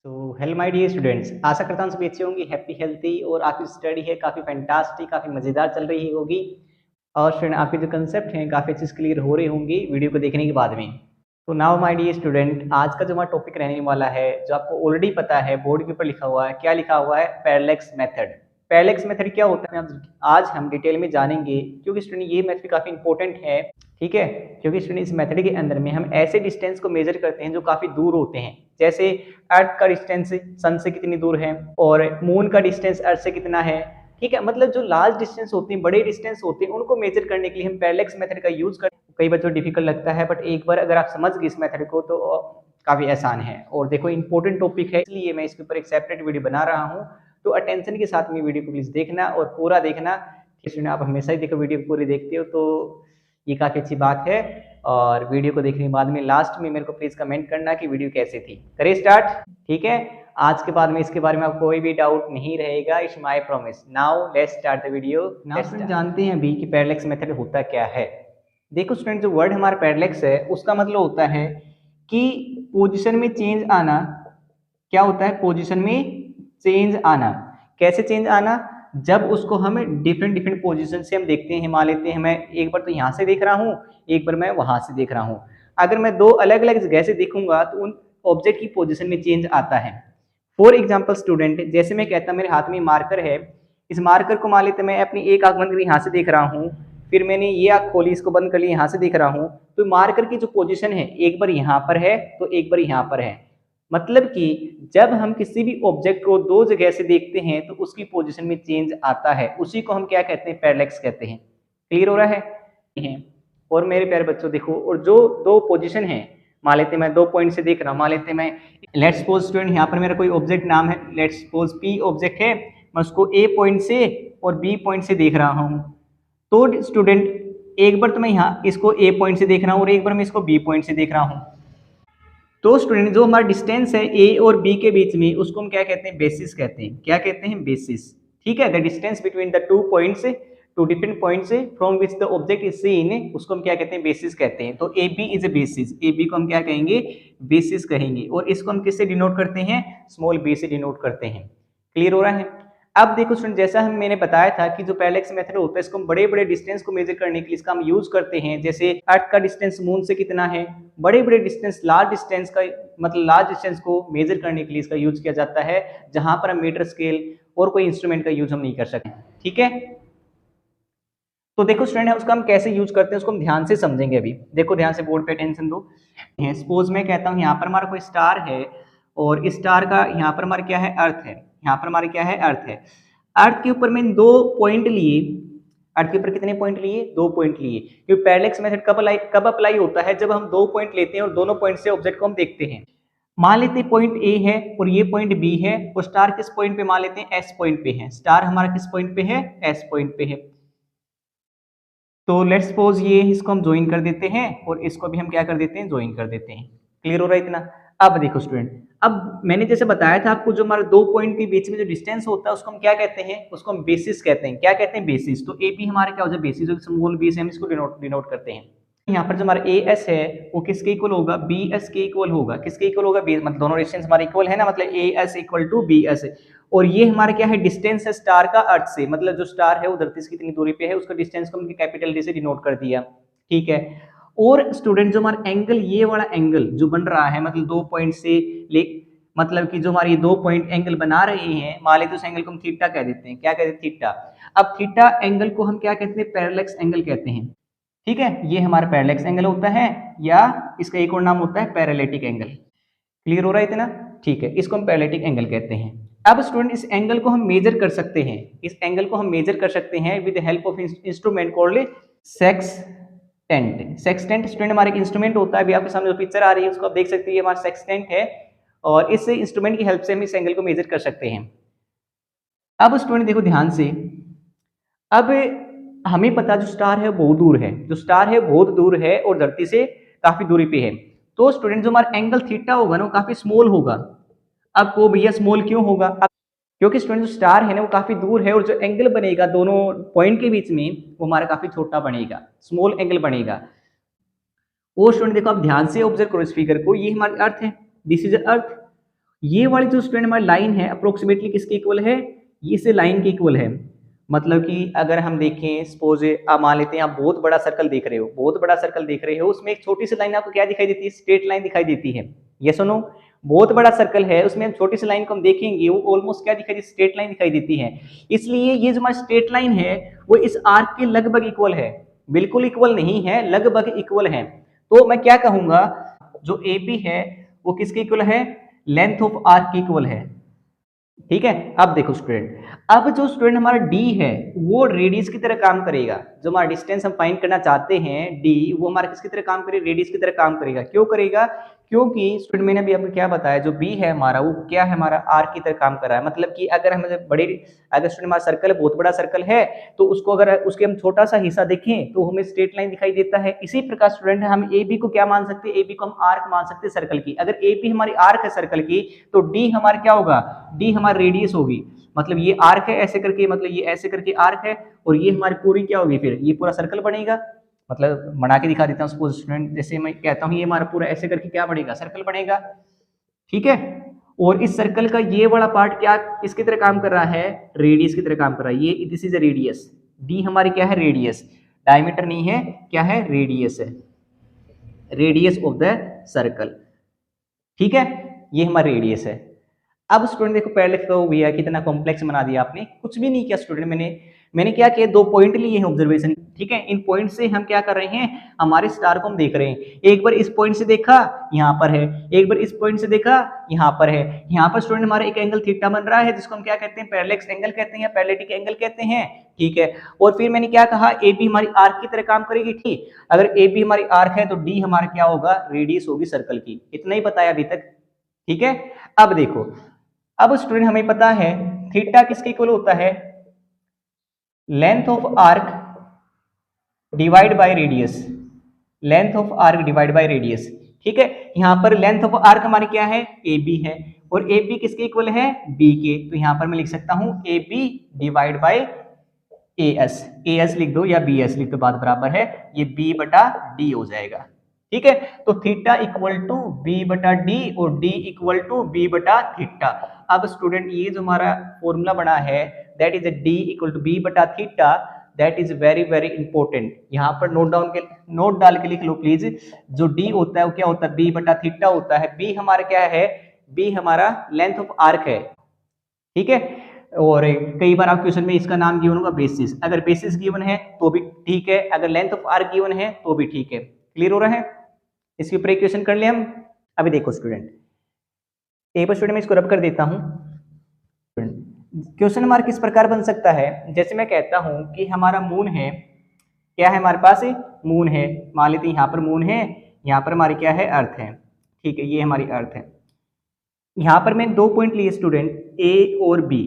तो hello my dear students, आशा करता हूँ सभी अच्छे होंगे, हैप्पी हेल्थी और आपकी स्टडी है काफ़ी फैंटास्टिक, काफ़ी मज़ेदार चल रही होगी। और स्टूडेंट आपके जो कंसेप्ट हैं काफ़ी अच्छे से क्लियर हो रहे होंगे वीडियो को देखने के बाद में। तो नाउ माय डियर स्टूडेंट, आज का जो हमारा टॉपिक रहने वाला है, जो आपको ऑलरेडी पता है, बोर्ड के ऊपर लिखा हुआ है, क्या लिखा हुआ है? Parallax method. पैरेलैक्स मेथड क्या होता है आज हम डिटेल में जानेंगे, क्योंकि स्टूडेंट ये मेथड काफ़ी इंपॉर्टेंट है। ठीक है, क्योंकि स्टूडेंट इस मेथड के अंदर में हम ऐसे डिस्टेंस को मेजर करते हैं जो काफ़ी दूर होते हैं। जैसे अर्थ का डिस्टेंस सन से कितनी दूर है और मून का डिस्टेंस अर्थ से कितना है। ठीक है, मतलब जो लार्ज डिस्टेंस होते हैं, बड़े डिस्टेंस होते हैं, उनको मेजर करने के लिए हम पैरेलैक्स मेथड का यूज करते हैं। कई बच्चों को डिफिकल्ट लगता है, बट एक बार अगर आप समझ गए इस मेथड को तो काफी आसान है। और देखो इंपॉर्टेंट टॉपिक है, इसलिए मैं इसके ऊपर एक सेपरेट वीडियो बना रहा हूँ। तो अटेंशन के साथ में वीडियो को प्लीज देखना और पूरा देखना। आप हमेशा ही देखो, वीडियो पूरी देखते हो तो ये काफी अच्छी बात है। और वीडियो को देखने के बाद में लास्ट में मेरे को प्लीज कमेंट करना कि वीडियो कैसे थी। करें स्टार्ट? ठीक है, आज के बाद में इसके बारे में आपको कोई भी डाउट नहीं रहेगा, it's my promise. Now let's start the video. Now student जानते हैं अभी कि पैरेलैक्स मेथड होता क्या है। देखो स्टूडेंट, जो वर्ड हमारा पैरेलैक्स है उसका मतलब होता है कि पोजीशन में चेंज आना। क्या होता है? पोजीशन में चेंज आना। कैसे चेंज आना? जब उसको हम डिफरेंट डिफरेंट पोजीशन से हम देखते हैं। मान लेते हैं मैं एक बार तो यहाँ से देख रहा हूँ, एक बार मैं वहां से देख रहा हूँ। अगर मैं दो अलग अलग जगह से देखूंगा तो उन ऑब्जेक्ट की पोजीशन में चेंज आता है। फॉर एग्जाम्पल स्टूडेंट, जैसे मैं कहता मेरे हाथ में मार्कर है, इस मार्कर को मान लेते मैं अपनी एक आंख बंद कर यहाँ से देख रहा हूँ, फिर मैंने ये आंख खोली, इसको बंद कर लिया, यहाँ से देख रहा हूँ, तो मार्कर की जो पोजीशन है एक बार यहाँ पर है तो एक बार यहाँ पर है। मतलब कि जब हम किसी भी ऑब्जेक्ट को दो जगह से देखते हैं तो उसकी पोजीशन में चेंज आता है, उसी को हम क्या कहते हैं? पैरेलैक्स कहते हैं। क्लियर हो रहा है? और मेरे प्यारे बच्चों देखो, और जो दो पोजीशन है, मान लेते मैं दो पॉइंट से देख रहा हूँ, मान लेते मैं लेट्स सपोज स्टूडेंट यहाँ पर मेरा कोई ऑब्जेक्ट नाम है, लेट्स सपोज पी ऑब्जेक्ट है, मैं उसको ए पॉइंट से और बी पॉइंट से देख रहा हूँ। तो स्टूडेंट एक बार तो मैं यहाँ इसको ए पॉइंट से देख रहा हूँ और एक बार मैं इसको बी पॉइंट से देख रहा हूँ। तो स्टूडेंट जो हमारा डिस्टेंस है ए और बी के बीच में, उसको हम क्या कहते हैं? बेसिस कहते हैं। क्या कहते हैं? बेसिस। ठीक है, the distance between the two points, two different points from which the object is seen, उसको हम क्या कहते हैं? बेसिस कहते हैं। तो A B is a basis. A B को हम क्या कहेंगे? बेसिस कहेंगे। और इसको हम किससे डिनोट करते हैं? स्मॉल बी से डिनोट करते हैं। क्लियर हो रहा है? अब देखो स्टूडेंट, जैसा हम मैंने बताया था कि जो पैरेलैक्स मेथड होता है, इसको हम बड़े बड़े डिस्टेंस को मेजर करने के लिए इसका हम यूज करते हैं। जैसे अर्थ का डिस्टेंस मून से कितना है, बड़े बड़े डिस्टेंस, लार्ज डिस्टेंस का मतलब लार्ज डिस्टेंस को मेजर करने के लिए इसका यूज किया जाता है, जहां पर हम मीटर स्केल और कोई इंस्ट्रूमेंट का यूज हम नहीं कर सकते। ठीक है, तो देखो स्टूडेंट, उसका हम कैसे यूज करते हैं उसको हम ध्यान से समझेंगे। अभी देखो ध्यान से, बोर्ड पे अटेंशन दो। सपोज मैं कहता हूँ यहाँ पर हमारा कोई स्टार है और इस स्टार का यहाँ पर हमारा क्या है? अर्थ है। यहाँ पर हमारा क्या है? अर्थ है। अर्थ के ऊपर मैंने दो पॉइंट लिए। अर्थ के ऊपर कितने पॉइंट लिए? दो पॉइंट लिए। क्योंकि पैरेलैक्स मेथड कब अप्लाई होता है? जब हम दो पॉइंट लेते हैं और दोनों पॉइंट से ऑब्जेक्ट को हम देखते हैं। मान लेते हैं पॉइंट ए है और ये पॉइंट बी है, और स्टार किस पॉइंट पे? मान लेते हैं एस पॉइंट पे है। स्टार हमारा किस पॉइंट पे है? एस पॉइंट पे है। तो लेट्स सपोज ये इसको हम ज्वाइन कर देते हैं और इसको भी हम क्या कर देते हैं? ज्वाइन कर देते हैं। क्लियर हो रहा है इतना? अब देखो स्टूडेंट, अब मैंने जैसे बताया था आपको, जो हमारे दो पॉइंट के बीच में जो डिस्टेंस होता है उसको हम क्या कहते हैं? उसको हम बेसिस कहते हैं। क्या कहते हैं? बेसिस। तो ए बी हमारा क्या हो जाए? बेसिस। स्मॉल बी से हम इसको डिनोट करते हैं। यहाँ पर जो हमारा ए एस है वो किसके इक्वल होगा? बी एस के इक्वल होगा। किसके इक्वल होगा? मतलब दोनों डिस्टेंस हमारे इक्वल है ना, मतलब A S equal to B S. और ये हमारा क्या है? डिस्टेंस है स्टार का अर्थ से, मतलब जो स्टार है वो धरती से कितनी दूरी पे है, उसका डिस्टेंस को हमने कैपिटल डी से डिनोट कर दिया। ठीक है, और स्टूडेंट जो हमारा एंगल, ये वाला एंगल जो बन रहा है, मतलब दो पॉइंट से ले, मतलब कि जो हमारे दो पॉइंट एंगल बना रहे हैं, मान लेते उस एंगल को हम थीटा कह देते हैं। क्या कहते हैं? थीटा। अब थीटा एंगल को हम क्या कहते हैं? पैरेलैक्स एंगल कहते हैं। ठीक है, ये हमारा पैरेलैक्स एंगल होता है, या इसका एक और नाम होता है पैरेलैटिक एंगल। क्लियर हो रहा है इतना? ठीक है, इसको हम पैरेलैटिक एंगल कहते हैं। अब स्टूडेंट, इस एंगल को हम मेजर कर सकते हैं। इस एंगल को हम मेजर कर सकते हैं with the help of instrument called sextant. Sextant student हमारा एक इंस्ट्रूमेंट होता है। अभी आपके सामने जो पिक्चर आ रही है उसको आप देख सकते हैं, ये हमारा सेक्सटेंट है, और इस इंस्ट्रूमेंट की हेल्प से हम इस एंगल को मेजर कर सकते हैं। अब स्टूडेंट देखो ध्यान से, अब हमें पता जो स्टार है बहुत दूर है, जो स्टार है बहुत दूर है और धरती से काफी दूरी पे है। तो स्टूडेंट जो हमारा एंगल थीटा होगा ना वो काफी स्मॉल होगा। अब को भैया स्मॉल क्यों होगा? अब क्योंकि स्टूडेंट जो स्टार है ना वो काफी दूर है और जो एंगल बनेगा दोनों पॉइंट के बीच में वो हमारा काफी छोटा बनेगा, स्मॉल एंगल बनेगा। और स्टूडेंट देखो आप ध्यान से ऑब्जर्व करो इस फिगर को, ये हमारी अर्थ है, दिस इज अर्थ। ये वाली जो स्टूडेंट हमारी लाइन है अप्रोक्सीमेटली किसके इक्वल है, ये इस लाइन के इक्वल है। मतलब कि अगर हम देखें सपोज आप मान लेते हैं आप बहुत बड़ा सर्कल देख रहे हो, बहुत बड़ा सर्कल देख रहे हो, उसमें एक छोटी सी लाइन आपको क्या दिखाई देती है, स्ट्रेट लाइन दिखाई देती है। यस और नो? बहुत बड़ा सर्कल है उसमें हम छोटी सी लाइन को हम देखेंगे वो ऑलमोस्ट क्या दिखाई देती है, स्ट्रेट लाइन दिखाई देती है। इसलिए ये जो हमारी स्ट्रेट लाइन है वो इस आर्क के लगभग इक्वल है, बिल्कुल इक्वल नहीं है, लगभग इक्वल है। तो मैं क्या कहूंगा, जो एपी है वो किसके इक्वल है, लेंथ ऑफ आर्क के इक्वल है। ठीक है, अब देखो स्टूडेंट, अब जो स्टूडेंट हमारा डी है वो रेडियस की तरह काम करेगा। जो हमारा डिस्टेंस हम फाइंड करना चाहते हैं डी, वो हमारा किसकी तरह काम करेगा, रेडियस की तरह काम करेगा। क्यों करेगा, क्योंकि स्टूडेंट मैंने अभी आपको क्या बताया, जो बी है हमारा वो क्या है, हमारा आर की तरह काम कर रहा है। मतलब कि अगर हम बड़े, अगर स्टूडेंट हमारा सर्कल बहुत बड़ा सर्कल है तो उसको अगर उसके हम छोटा सा हिस्सा देखें तो हमें स्ट्रेट लाइन दिखाई देता है। इसी प्रकार स्टूडेंट हम ए बी को क्या मान सकते हैं, ए बी को हम आर्क मान सकते हैं सर्कल की। अगर ए बी हमारी आर्क है सर्कल की तो डी हमारा क्या होगा, डी हमारी रेडियस होगी। मतलब ये आर्क है ऐसे करके, मतलब ये ऐसे करके आर्क है और ये हमारी पूरी क्या होगी, फिर ये पूरा सर्कल बनेगा। मतलब बना के दिखा देता हूँ सपोज स्टूडेंट, जैसे मैं कहता हूँ ये हमारा पूरा ऐसे करके क्या बनेगा, सर्कल बनेगा। ठीक है, और इस सर्कल का ये वाला पार्ट क्या किसकी तरह काम कर रहा है, रेडियस की तरह काम कर रहा है। ये this is a radius, D हमारी क्या है, रेडियस, डायमीटर नहीं है, क्या है, रेडियस है, रेडियस ऑफ द सर्कल। ठीक है, ये हमारा रेडियस है। अब स्टूडेंट देखो पैरेलल कर्व भैया कितना कॉम्प्लेक्स बना दिया आपने, कुछ भी नहीं किया स्टूडेंट, मैंने क्या किया, दो पॉइंट लिए हैं ऑब्जर्वेशन। ठीक है, इन पॉइंट से हम क्या कर रहे हैं, हमारे स्टार को हम देख रहे हैं। एक बार इस पॉइंट से देखा यहाँ पर है, एक बार इस पॉइंट से देखा यहाँ पर है। यहाँ पर स्टूडेंट हमारा एक एंगल थीटा बन रहा है जिसको हम क्या कहते हैं, पैरेलैक्स एंगल कहते हैं या पैरेलैटिक एंगल कहते हैं। ठीक है, और फिर मैंने क्या कहा, ए बी हमारी आर्क की तरह काम करेगी। ठीक, अगर ए बी हमारी आर्क है तो डी हमारा क्या होगा, रेडियस होगी सर्कल की। इतना ही बताया अभी तक। ठीक है, अब देखो, अब स्टूडेंट हमें पता है थीटा किसके इक्वल होता है, length of arc divide by radius, length of arc divide by radius. ठीक है, यहां पर लेंथ ऑफ आर्क हमारी क्या है, ए बी है, और ए बी किसके इक्वल है, बी के। तो यहां पर मैं लिख सकता हूं A B divide by A S लिख दो या बी एस लिख दो, बात बराबर है, ये बी बटा डी हो जाएगा। ठीक है, तो थीटा इक्वल टू बी बटा डी और डी इक्वल टू बी बटा थीटा। अब स्टूडेंट ये जो हमारा फॉर्मूला बना है that is D equal to B बटा theta, that is very very important. यहाँ पर नोट डाल के लिख लो प्लीज। जो डी होता है वो क्या होता है, बी बटा थीटा होता है। बी हमारा क्या है, बी हमारा लेंथ ऑफ आर्क है। ठीक है, और कई बार आप क्वेश्चन में इसका नाम गिवन होगा बेसिस, अगर बेसिस गिवन है तो भी ठीक है, अगर लेंथ ऑफ आर्क गिवन है तो भी ठीक है। क्लियर हो रहा है, इसके ऊपर एक क्वेश्चन कर ले हम। अभी देखो स्टूडेंट, एक बार स्टूडेंट मैं इसको रब कर देता हूं। क्वेश्चन हमारा किस प्रकार बन सकता है, जैसे मैं कहता हूं कि हमारा मून है, क्या है हमारे पास, मून है, मान लेते हैं यहाँ पर मून है, यहाँ पर हमारी क्या है, अर्थ है। ठीक है, ये हमारी अर्थ है। यहाँ पर मैंने दो पॉइंट लिए स्टूडेंट, ए और बी।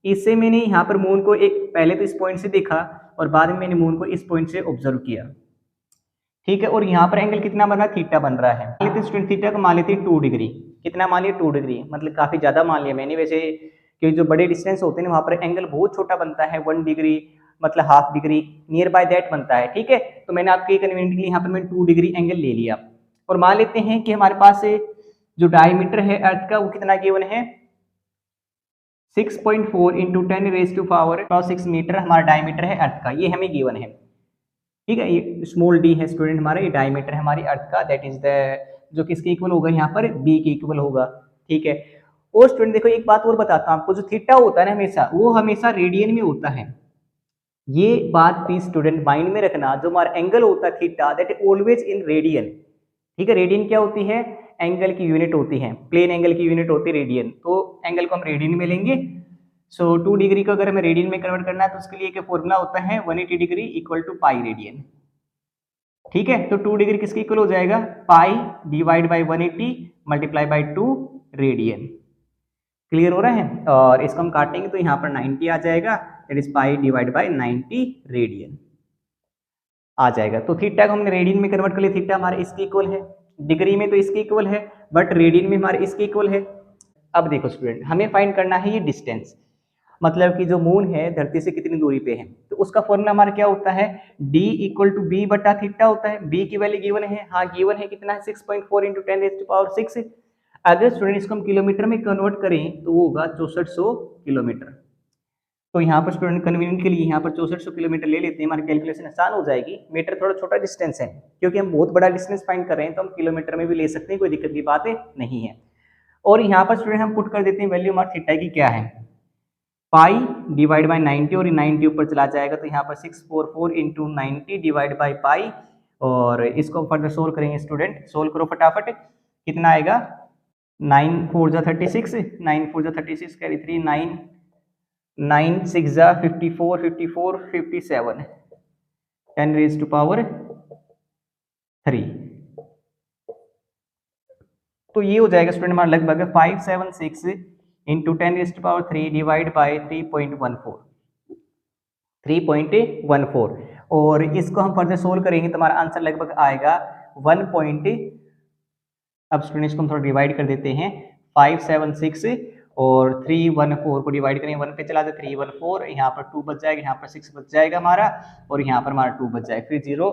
इससे मैंने यहाँ पर मून को एक पहले तो इस पॉइंट से देखा और बाद में मैंने मून को इस पॉइंट से ऑब्जर्व किया। ठीक है, और यहाँ पर एंगल कितना बन रहा है, थीटा बन रहा है। मान लेते स्टूडेंट थीटा को मान लेते 2 डिग्री, कितना मान लिया, 2 डिग्री, मतलब काफी ज्यादा मान लिया मैंने। वैसे क्योंकि जो बड़े डिस्टेंस होते हैं वहां पर एंगल बहुत छोटा बनता है, 1 डिग्री मतलब half degree, near by that बनता है। ठीक है, तो मैंने आपके कन्वीनियंट के लिए यहाँ पर मैंने 2 डिग्री एंगल ले लिया। और मान लेते हैं कि हमारे पास जो डायमीटर है अर्थ का वो कितना गिवन है, 6.4 इंटू 10⁻⁴ मीटर हमारा डायमीटर है अर्थ का, ये हमें गिवन है। ठीक है, ये स्मॉल डी है स्टूडेंट हमारा, ये डायमीटर है हमारी अर्थ का, दैट इज द, जो किसके इक्वल होगा, यहाँ पर बी के इक्वल होगा। ठीक है, और स्टूडेंट देखो एक बात और बताता हूँ आपको, जो थीटा होता है ना हमेशा, वो हमेशा रेडियन में होता है। ये बात प्लीज स्टूडेंट माइंड में रखना, जो हमारा एंगल होता है theta, that is always in radian. ठीक है, रेडियन क्या होती है, एंगल की यूनिट होती है, प्लेन एंगल की यूनिट होती है रेडियन, तो एंगल को हम रेडियन में लेंगे। सो 2 डिग्री को अगर हमें रेडियन में कन्वर्ट करना है तो उसके लिए एक फॉर्मूला होता है 180 degree equal to pi radian. ठीक है, तो 2 डिग्री किसके इक्वल हो जाएगा, pi divide by 180 multiply by 2 radian. Clear हो रहा है, और इसको हम काटेंगे तो यहाँ पर 90 आ जाएगा, that is pi divide by 90 radian आ जाएगा। तो थीटा को हमने रेडियन में कन्वर्ट कर लिया, थीटा हमारे इसके इक्वल है, डिग्री में तो इसके इक्वल है बट रेडियन में हमारे इसके इक्वल है। अब देखो स्टूडेंट, हमें फाइंड करना है ये डिस्टेंस, मतलब कि जो मून है धरती से कितनी दूरी पे है, तो उसका फॉर्मूला हमारा क्या होता है, d इक्वल टू बी बटा थीटा होता है। b की वैल्यू गिवन है, हाँ गिवन है, कितना है 6.4 इंटू 10⁻⁶। अगर स्टूडेंट इसको हम किलोमीटर में कन्वर्ट करें तो वो होगा 6400 किलोमीटर। तो यहाँ पर स्टूडेंट कन्वीनियंट के लिए यहाँ पर 6400 किलोमीटर ले लेते हैं, हमारी कैलकुलेशन आसान हो जाएगी। मीटर थोड़ा छोटा डिस्टेंस है, क्योंकि हम बहुत बड़ा डिस्टेंस फाइंड कर रहे हैं तो हम किलोमीटर में भी ले सकते हैं, कोई दिक्कत की बात नहीं है। और यहाँ पर स्टूडेंट हम पुट कर देते हैं वैल्यू हमारी थीटा की क्या है, पाई डिवाइड बाई 90, और 90 ऊपर चला जाएगा तो यहाँ पर 644 इंटू 90 डिवाइड बाई पाई। और इसको फर्दर सोल्व करेंगे स्टूडेंट, सोल्व करो फटाफट, कितना आएगा 9 4 जा 36, 9 4 जा 36 कैरी 3, 9 6 जा 54, 54 57, 10 रेज टू पावर 3। तो ये हो जाएगा स्टूडेंट हमारा लगभग 576 into 10 raise to power 3 divide by 3.14। और इसको हम फर्दर सोल्व करेंगे तो हमारा आंसर लगभग आएगा 1. अब स्टूडेंट इसको हम थोड़ा डिवाइड कर देते हैं, 576 और 314 को डिवाइड करेंगे 1 पे चला जाए 314, यहाँ पर 2 बच जाएगा, यहाँ पर 6 बच जाएगा हमारा, और यहाँ पर हमारा 2 बच जाएगा, फिर 0,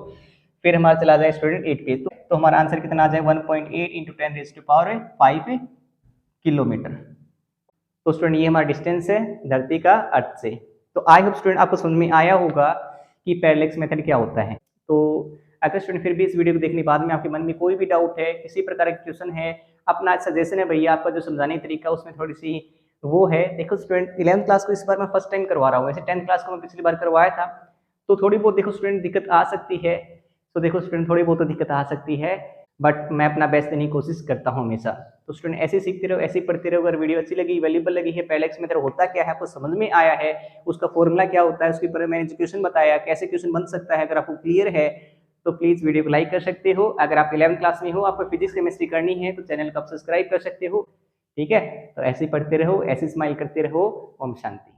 फिर हमारा चला जाए स्टूडेंट 8 पे। तो हमारा आंसर कितना आ जाए 1.8 into 10 raise to power 5 kilometre. तो स्टूडेंट ये हमारा डिस्टेंस है धरती का अर्थ से। तो आई होप स्टूडेंट आपको समझ में आया होगा कि पैरेलैक्स मेथड क्या होता है। तो अगर स्टूडेंट फिर भी इस वीडियो को देखने के बाद में आपके मन में कोई भी डाउट है, किसी प्रकार का क्वेश्चन है, अपना सजेशन है भैया, आपका जो समझाने का तरीका उसमें थोड़ी सी वो है, देखो स्टूडेंट 11th क्लास को इस बार मैं फर्स्ट टाइम करवा रहा हूँ, वैसे 10th क्लास को मैं पिछली बार करवाया था, तो थोड़ी बहुत देखो स्टूडेंट दिक्कत आ सकती है। तो देखो स्टूडेंट थोड़ी बहुत तो दिक्कत आ सकती है, बट मैं अपना बेस्ट देने की कोशिश करता हूँ हमेशा। तो स्टूडेंट ऐसे सीखते रहो, ऐसे पढ़ते रहो। अगर वीडियो अच्छी लगी, वैल्यूबल लगी है, पैरेलैक्स मेथड होता क्या है आपको समझ में आया है, उसका फॉर्मूला क्या होता है, उसके ऊपर मैंने क्वेश्चन बताया, कैसे क्वेश्चन बन सकता है, अगर आपको क्लियर है तो प्लीज वीडियो को लाइक कर सकते हो। अगर आप 11th क्लास में हो, आपको फिजिक्स केमिस्ट्री करनी है तो चैनल को आप सब्सक्राइब कर सकते हो। ठीक है, तो ऐसे ही पढ़ते रहो, ऐसे स्माइल करते रहो। ओम शांति।